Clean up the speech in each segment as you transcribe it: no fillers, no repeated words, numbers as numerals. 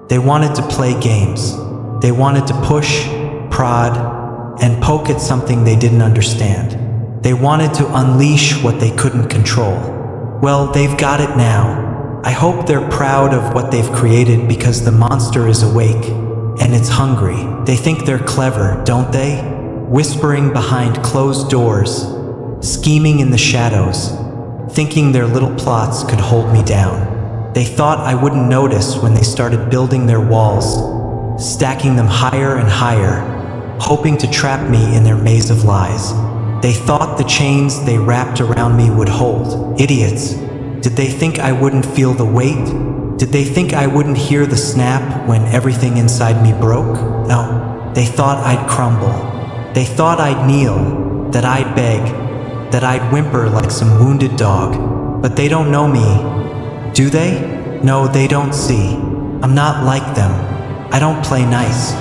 They wanted to play games. They wanted to push, prod, and poke at something they didn't understand. They wanted to unleash what they couldn't control. Well, they've got it now. I hope they're proud of what they've created because the monster is awake, and it's hungry. They think they're clever, don't they? Whispering behind closed doors, scheming in the shadows, thinking their little plots could hold me down. They thought I wouldn't notice when they started building their walls, stacking them higher and higher, hoping to trap me in their maze of lies. They thought the chains they wrapped around me would hold. Idiots. Did they think I wouldn't feel the weight? Did they think I wouldn't hear the snap when everything inside me broke? No, they thought I'd crumble. They thought I'd kneel, that I'd beg, that I'd whimper like some wounded dog. But they don't know me. Do they? No, they don't see. I'm not like them. I don't play nice.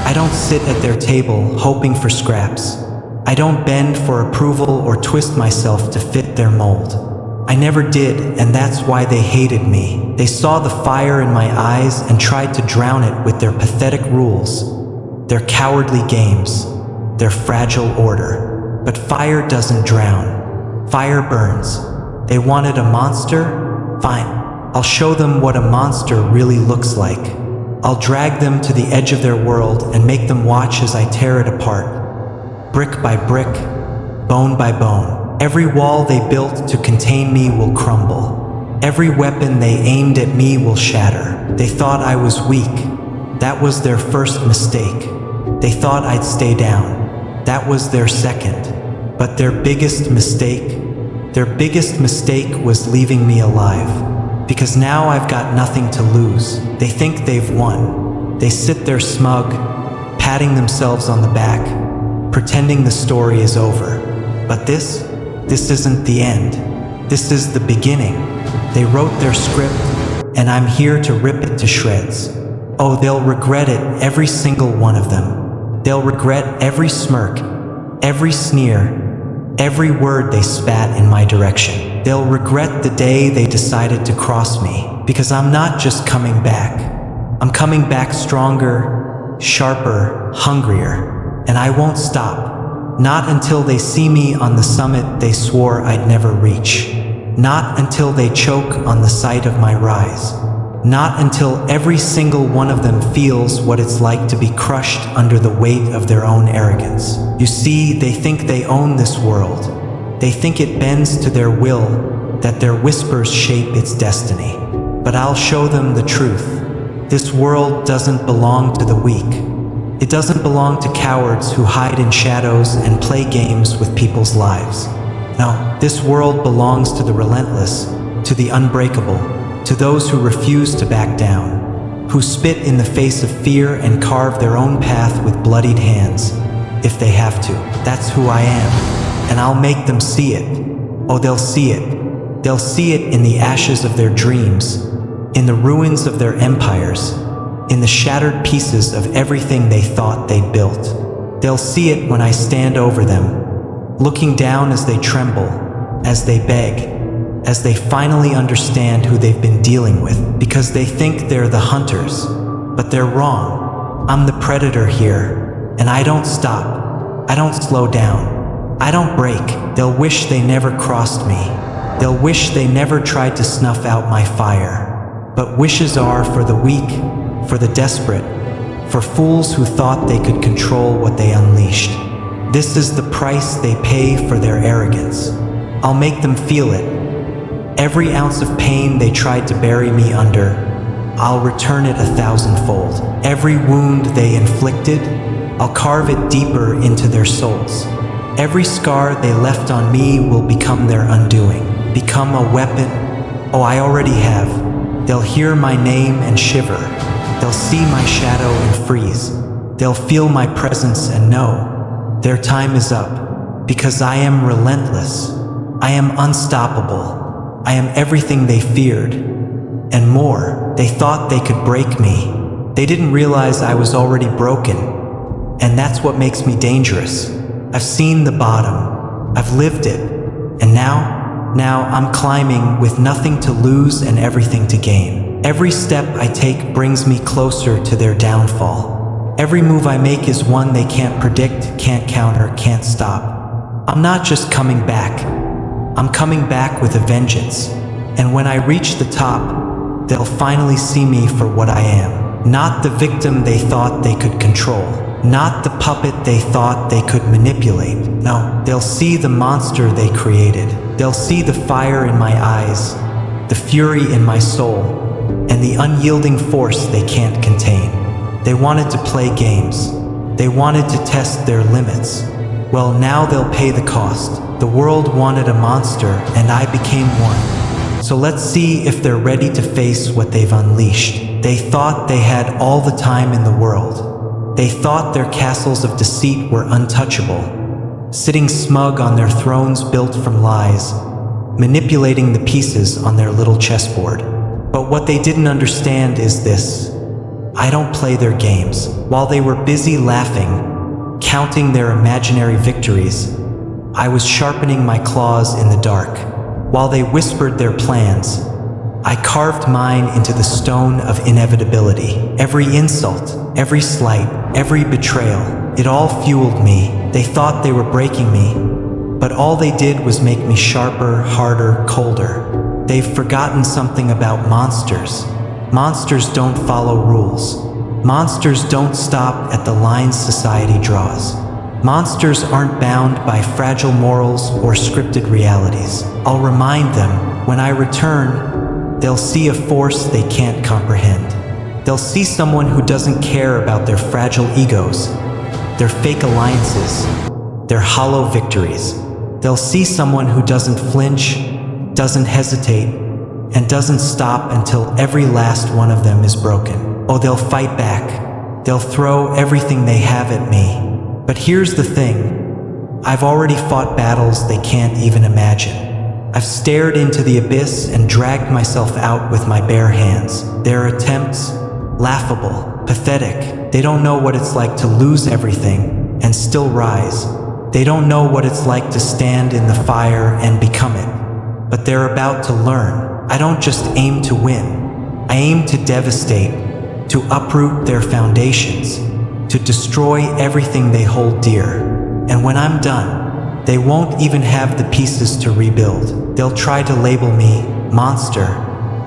I don't sit at their table hoping for scraps. I don't bend for approval or twist myself to fit their mold. I never did, and that's why they hated me. They saw the fire in my eyes and tried to drown it with their pathetic rules, their cowardly games, their fragile order. But fire doesn't drown. Fire burns. They wanted a monster? Fine. I'll show them what a monster really looks like. I'll drag them to the edge of their world and make them watch as I tear it apart. Brick by brick, bone by bone. Every wall they built to contain me will crumble. Every weapon they aimed at me will shatter. They thought I was weak. That was their first mistake. They thought I'd stay down. That was their second. But their biggest mistake was leaving me alive. Because now I've got nothing to lose. They think they've won. They sit there smug, patting themselves on the back, pretending the story is over. But this isn't the end. This is the beginning. They wrote their script, and I'm here to rip it to shreds. Oh, they'll regret it, every single one of them. They'll regret every smirk, every sneer, every word they spat in my direction. They'll regret the day they decided to cross me, because I'm not just coming back. I'm coming back stronger, sharper, hungrier, and I won't stop. Not until they see me on the summit they swore I'd never reach. Not until they choke on the sight of my rise. Not until every single one of them feels what it's like to be crushed under the weight of their own arrogance. You see, they think they own this world. They think it bends to their will, that their whispers shape its destiny. But I'll show them the truth. This world doesn't belong to the weak. It doesn't belong to cowards who hide in shadows and play games with people's lives. No, this world belongs to the relentless, to the unbreakable, to those who refuse to back down, who spit in the face of fear and carve their own path with bloodied hands, if they have to. That's who I am. And I'll make them see it. Oh, they'll see it. They'll see it in the ashes of their dreams, in the ruins of their empires, in the shattered pieces of everything they thought they'd built. They'll see it when I stand over them, looking down as they tremble, as they beg, as they finally understand who they've been dealing with, because they think they're the hunters, but they're wrong. I'm the predator here, and I don't stop. I don't slow down. I don't break. They'll wish they never crossed me. They'll wish they never tried to snuff out my fire. But wishes are for the weak, for the desperate, for fools who thought they could control what they unleashed. This is the price they pay for their arrogance. I'll make them feel it. Every ounce of pain they tried to bury me under, I'll return it 1,000-fold. Every wound they inflicted, I'll carve it deeper into their souls. Every scar they left on me will become their undoing, become a weapon. Oh, I already have. They'll hear my name and shiver. They'll see my shadow and freeze. They'll feel my presence and know their time is up, because I am relentless. I am unstoppable. I am everything they feared, and more. They thought they could break me. They didn't realize I was already broken, and that's what makes me dangerous. I've seen the bottom. I've lived it. And now I'm climbing with nothing to lose and everything to gain. Every step I take brings me closer to their downfall. Every move I make is one they can't predict, can't counter, can't stop. I'm not just coming back. I'm coming back with a vengeance. And when I reach the top, they'll finally see me for what I am. Not the victim they thought they could control. Not the puppet they thought they could manipulate. No, they'll see the monster they created. They'll see the fire in my eyes, the fury in my soul, and the unyielding force they can't contain. They wanted to play games. They wanted to test their limits. Well, now they'll pay the cost. The world wanted a monster, and I became one. So let's see if they're ready to face what they've unleashed. They thought they had all the time in the world. They thought their castles of deceit were untouchable, sitting smug on their thrones built from lies, manipulating the pieces on their little chessboard. But what they didn't understand is this: I don't play their games. While they were busy laughing, counting their imaginary victories, I was sharpening my claws in the dark. While they whispered their plans, I carved mine into the stone of inevitability. Every insult, every slight, every betrayal, it all fueled me. They thought they were breaking me, but all they did was make me sharper, harder, colder. They've forgotten something about monsters. Monsters don't follow rules. Monsters don't stop at the lines society draws. Monsters aren't bound by fragile morals or scripted realities. I'll remind them, when I return, they'll see a force they can't comprehend. They'll see someone who doesn't care about their fragile egos, their fake alliances, their hollow victories. They'll see someone who doesn't flinch, doesn't hesitate, and doesn't stop until every last one of them is broken. Oh, they'll fight back. They'll throw everything they have at me. But here's the thing: I've already fought battles they can't even imagine. I've stared into the abyss and dragged myself out with my bare hands. Their attempts, laughable, pathetic. They don't know what it's like to lose everything and still rise. They don't know what it's like to stand in the fire and become it. But they're about to learn. I don't just aim to win. I aim to devastate, to uproot their foundations, to destroy everything they hold dear. And when I'm done, they won't even have the pieces to rebuild. They'll try to label me monster,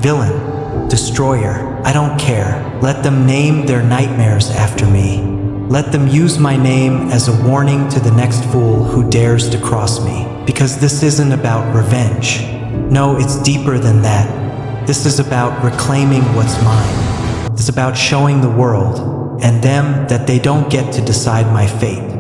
villain, destroyer. I don't care. Let them name their nightmares after me. Let them use my name as a warning to the next fool who dares to cross me. Because this isn't about revenge. No, it's deeper than that. This is about reclaiming what's mine. It's about showing the world and them that they don't get to decide my fate.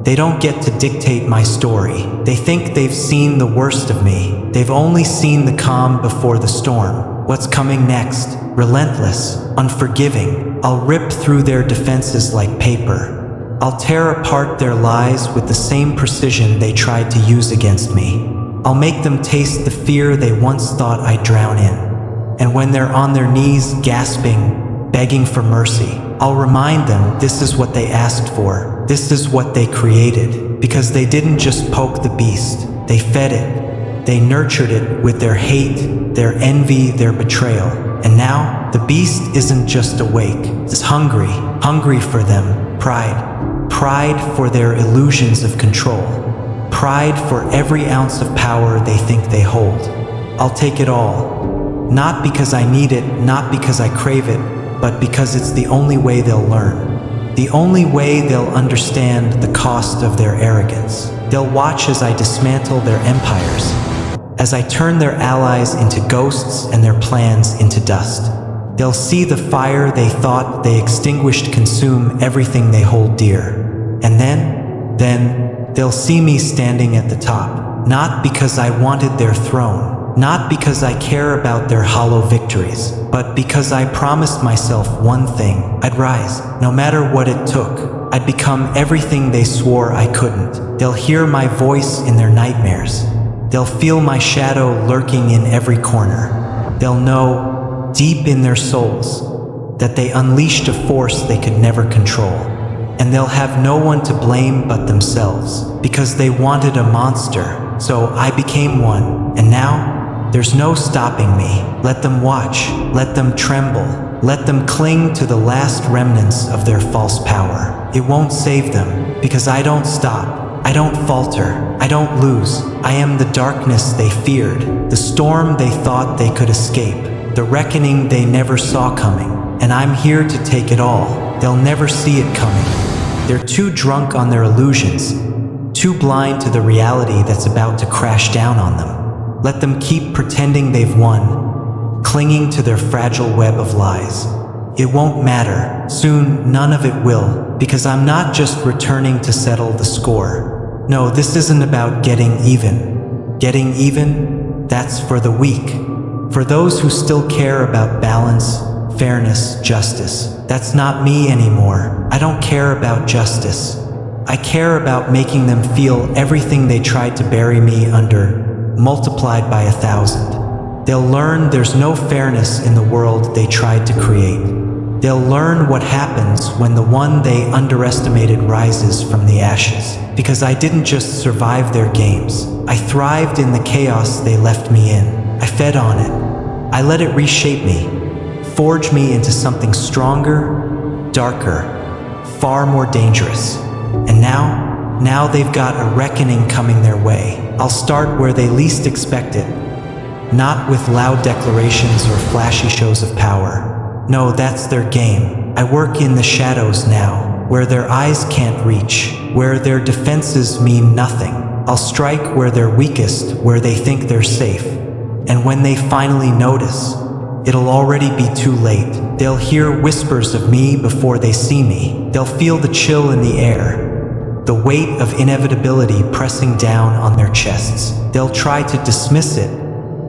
They don't get to dictate my story. They think they've seen the worst of me. They've only seen the calm before the storm. What's coming next? Relentless, unforgiving. I'll rip through their defenses like paper. I'll tear apart their lies with the same precision they tried to use against me. I'll make them taste the fear they once thought I'd drown in. And when they're on their knees gasping, begging for mercy, I'll remind them this is what they asked for. This is what they created. Because they didn't just poke the beast. They fed it. They nurtured it with their hate, their envy, their betrayal. And now, the beast isn't just awake. It's hungry. Hungry for them. Pride. Pride for their illusions of control. Pride for every ounce of power they think they hold. I'll take it all. Not because I need it, not because I crave it, but because it's the only way they'll learn. The only way they'll understand the cost of their arrogance. They'll watch as I dismantle their empires, as I turn their allies into ghosts and their plans into dust. They'll see the fire they thought they extinguished consume everything they hold dear. And then they'll see me standing at the top, not because I wanted their throne, not because I care about their hollow victories, but because I promised myself one thing: I'd rise, no matter what it took. I'd become everything they swore I couldn't. They'll hear my voice in their nightmares. They'll feel my shadow lurking in every corner. They'll know, deep in their souls, that they unleashed a force they could never control. And they'll have no one to blame but themselves, because they wanted a monster, so I became one. And now, There's no stopping me. Let them watch, let them tremble, let them cling to the last remnants of their false power. It won't save them, because I don't stop. I don't falter, I don't lose. I am the darkness they feared, the storm they thought they could escape, the reckoning they never saw coming. And I'm here to take it all. They'll never see it coming. They're too drunk on their illusions, too blind to the reality that's about to crash down on them. Let them keep pretending they've won, clinging to their fragile web of lies. It won't matter. Soon, none of it will, because I'm not just returning to settle the score. No, this isn't about getting even. Getting even? That's for the weak. For those who still care about balance, fairness, justice. That's not me anymore. I don't care about justice. I care about making them feel everything they tried to bury me under, multiplied by 1,000. They'll learn there's no fairness in the world they tried to create. They'll learn what happens when the one they underestimated rises from the ashes. Because I didn't just survive their games. I thrived in the chaos they left me in. I fed on it. I let it reshape me, forge me into something stronger, darker, far more dangerous. And now they've got a reckoning coming their way. I'll start where they least expect it. Not with loud declarations or flashy shows of power. No, that's their game. I work in the shadows now, where their eyes can't reach, where their defenses mean nothing. I'll strike where they're weakest, where they think they're safe. And when they finally notice, it'll already be too late. They'll hear whispers of me before they see me. They'll feel the chill in the air, the weight of inevitability pressing down on their chests. They'll try to dismiss it,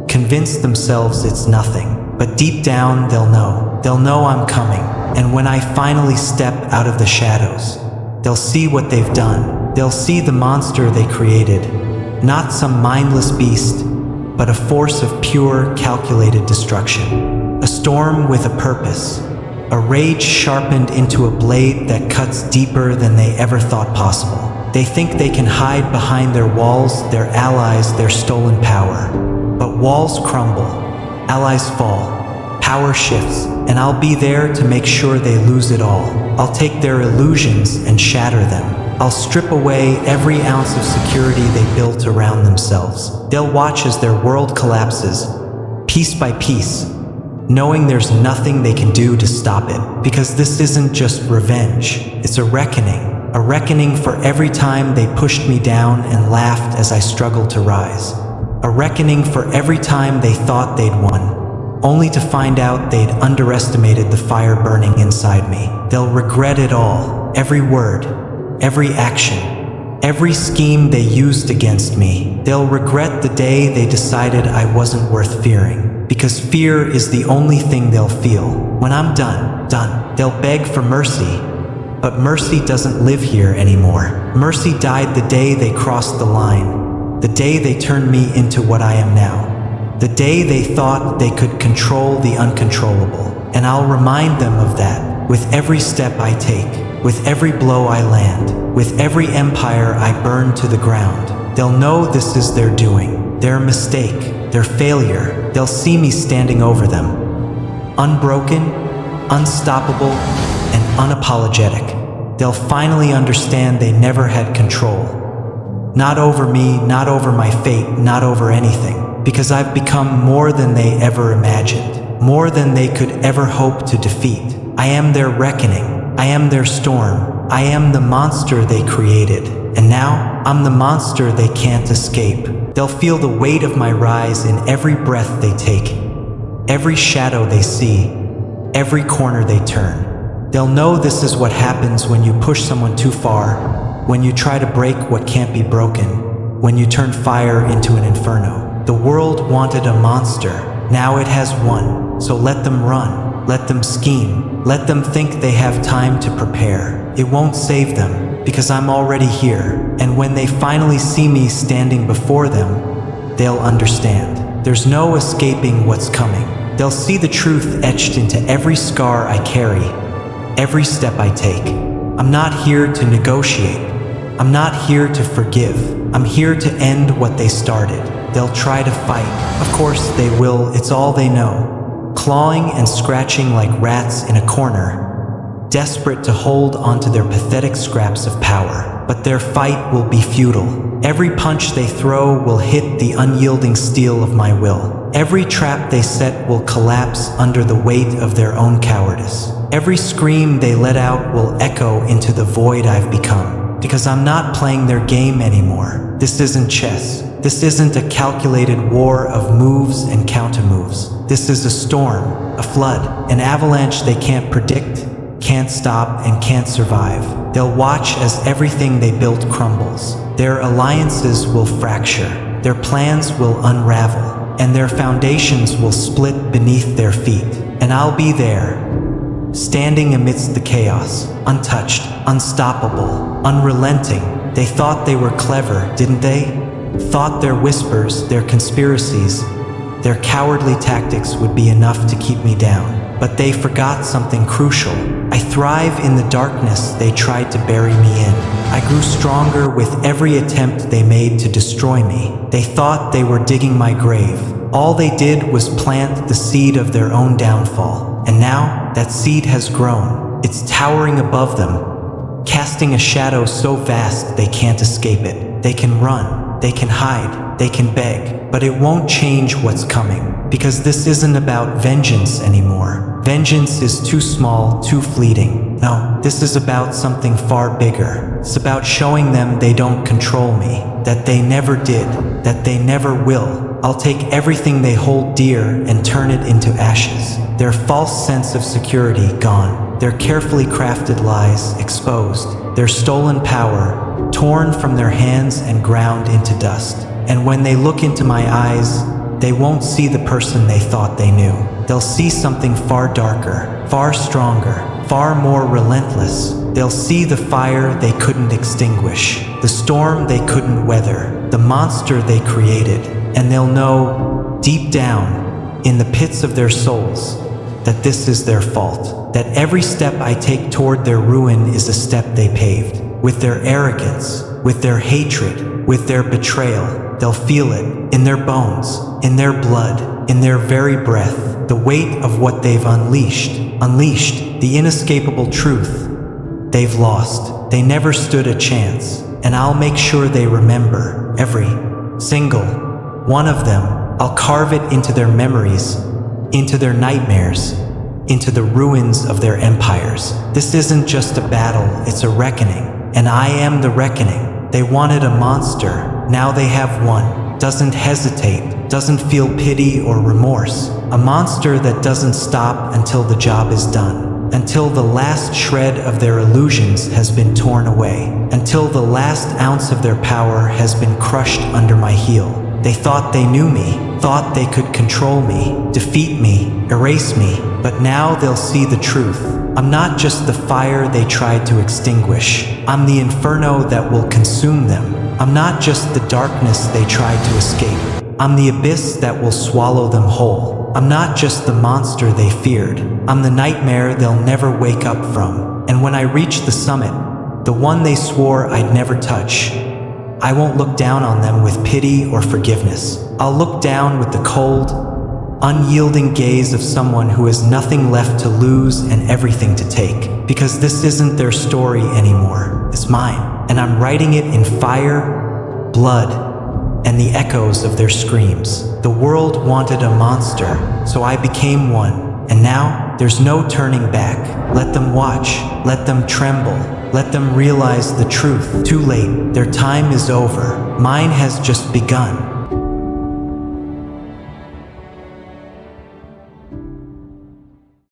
convince themselves it's nothing. But deep down, they'll know I'm coming. And when I finally step out of the shadows, they'll see what they've done. They'll see the monster they created. Not some mindless beast, but a force of pure, calculated destruction. A storm with a purpose. A rage sharpened into a blade that cuts deeper than they ever thought possible. They think they can hide behind their walls, their allies, their stolen power. But walls crumble. Allies fall, power shifts, and I'll be there to make sure they lose it all. I'll take their illusions and shatter them. I'll strip away every ounce of security they built around themselves. They'll watch as their world collapses, piece by piece, knowing there's nothing they can do to stop it. Because this isn't just revenge, it's a reckoning for every time they pushed me down and laughed as I struggled to rise. A reckoning for every time they thought they'd won, only to find out they'd underestimated the fire burning inside me. They'll regret it all, every word, every action, every scheme they used against me. They'll regret the day they decided I wasn't worth fearing, because fear is the only thing they'll feel. When I'm done, they'll beg for mercy, but mercy doesn't live here anymore. Mercy died the day they crossed the line. The day they turned me into what I am now. The day they thought they could control the uncontrollable. And I'll remind them of that with every step I take, with every blow I land, with every empire I burn to the ground. They'll know this is their doing, their mistake, their failure. They'll see me standing over them, unbroken, unstoppable, and unapologetic. They'll finally understand they never had control. Not over me, not over my fate, not over anything. Because I've become more than they ever imagined, more than they could ever hope to defeat. I am their reckoning. I am their storm. I am the monster they created. And now, I'm the monster they can't escape. They'll feel the weight of my rise in every breath they take, every shadow they see, every corner they turn. They'll know this is what happens when you push someone too far, when you try to break what can't be broken, when you turn fire into an inferno. The world wanted a monster. Now it has one. So let them run. Let them scheme. Let them think they have time to prepare. It won't save them, because I'm already here. And when they finally see me standing before them, they'll understand. There's no escaping what's coming. They'll see the truth etched into every scar I carry, every step I take. I'm not here to negotiate. I'm not here to forgive. I'm here to end what they started. They'll try to fight. Of course they will, it's all they know. Clawing and scratching like rats in a corner, desperate to hold onto their pathetic scraps of power. But their fight will be futile. Every punch they throw will hit the unyielding steel of my will. Every trap they set will collapse under the weight of their own cowardice. Every scream they let out will echo into the void I've become. Because I'm not playing their game anymore. This isn't chess. This isn't a calculated war of moves and countermoves. This is a storm, a flood, an avalanche they can't predict, can't stop, and can't survive. They'll watch as everything they built crumbles. Their alliances will fracture. Their plans will unravel. And their foundations will split beneath their feet. And I'll be there, standing amidst the chaos, untouched, unstoppable, unrelenting. They thought they were clever, didn't they? Thought their whispers, their conspiracies, their cowardly tactics would be enough to keep me down. But they forgot something crucial. I thrive in the darkness they tried to bury me in. I grew stronger with every attempt they made to destroy me. They thought they were digging my grave. All they did was plant the seed of their own downfall. And now, that seed has grown. It's towering above them, casting a shadow so vast they can't escape it. They can run, they can hide, they can beg, but it won't change what's coming. Because this isn't about vengeance anymore. Vengeance is too small, too fleeting. No, this is about something far bigger. It's about showing them they don't control me, that they never did, that they never will. I'll take everything they hold dear and turn it into ashes. Their false sense of security gone. Their carefully crafted lies exposed. Their stolen power torn from their hands and ground into dust. And when they look into my eyes, they won't see the person they thought they knew. They'll see something far darker, far stronger, far more relentless. They'll see the fire they couldn't extinguish, the storm they couldn't weather, the monster they created. And they'll know, deep down, in the pits of their souls, that this is their fault. That every step I take toward their ruin is a step they paved. With their arrogance, with their hatred, with their betrayal, they'll feel it in their bones, in their blood, in their very breath, the weight of what they've unleashed, the inescapable truth they've lost. They never stood a chance, and I'll make sure they remember every single one of them. I'll carve it into their memories, into their nightmares, into the ruins of their empires. This isn't just a battle, it's a reckoning, and I am the reckoning. They wanted a monster, now they have one. Doesn't hesitate, doesn't feel pity or remorse. A monster that doesn't stop until the job is done. Until the last shred of their illusions has been torn away. Until the last ounce of their power has been crushed under my heel. They thought they knew me, thought they could control me, defeat me, erase me, but now they'll see the truth. I'm not just the fire they tried to extinguish. I'm the inferno that will consume them. I'm not just the darkness they tried to escape. I'm the abyss that will swallow them whole. I'm not just the monster they feared. I'm the nightmare they'll never wake up from. And when I reach the summit, the one they swore I'd never touch, I won't look down on them with pity or forgiveness. I'll look down with the cold, unyielding gaze of someone who has nothing left to lose and everything to take. Because this isn't their story anymore. It's mine. And I'm writing it in fire, blood, and the echoes of their screams. The world wanted a monster, so I became one. And now, there's no turning back. Let them watch. Let them tremble. Let them realize the truth. Too late. Their time is over. Mine has just begun.